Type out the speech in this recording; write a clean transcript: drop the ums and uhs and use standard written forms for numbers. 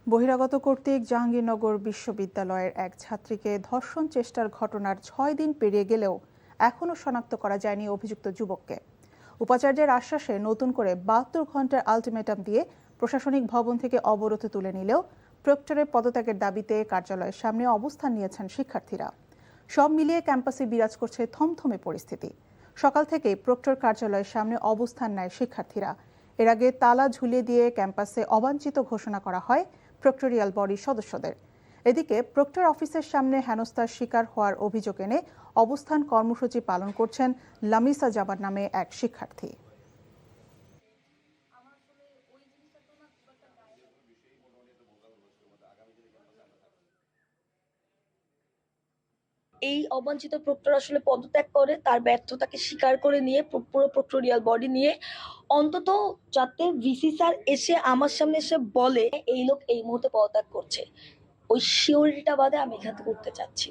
বহিরাগত কর্তৃক জাহাঙ্গীরনগর বিশ্ববিদ্যালয়ের এক ছাত্রীকে ধর্ষণ চেষ্টার ঘটনার ৬ দিন পেরিয়ে গেলেও এখনও শনাক্ত করা যায়নি অভিযুক্ত যুবককে। উপাচার্যের আশ্বাসে নতুন করে ৭২ ঘন্টার আলটিমেটাম দিয়ে প্রশাসনিক ভবন থেকে অবরোধ তুলে নিলেও প্রক্টরের পদত্যাগের দাবিতে কার্যালয়ের সামনে অবস্থান নিয়েছেন শিক্ষার্থীরা। সব মিলিয়ে ক্যাম্পাসে বিরাজ করছে থমথমে পরিস্থিতি। সকাল থেকেই প্রক্টর কার্যালয়ের সামনে অবস্থান নেয় শিক্ষার্থীরা। এর আগে তালা ঝুলিয়ে দিয়ে ক্যাম্পাসে অবাঞ্ছিত ঘোষণা করা হয় প্রক্টোরিয়াল বডির সদস্যদের। এদিকে প্রক্টর অফিসের সামনে হেনস্থার শিকার হওয়ার অভিযোগ এনে অবস্থান কর্মসূচি পালন করছেন লামিসা জামান নামে এক শিক্ষার্থী। এই অবাঞ্ছিত প্রক্টর আসলে পদত্যাগ করে তার ব্যর্থতাকে স্বীকার করে নিয়ে পুরো প্রক্টোরিয়াল বডি নিয়ে অন্তত যাতে ভিসি স্যার এসে আমার সামনে এসে বলে এই লোক এই মুহূর্তে পদত্যাগ করছে, ওই শিওরিটিটা বাদে আমি এখান থেকে উঠতে চাচ্ছি।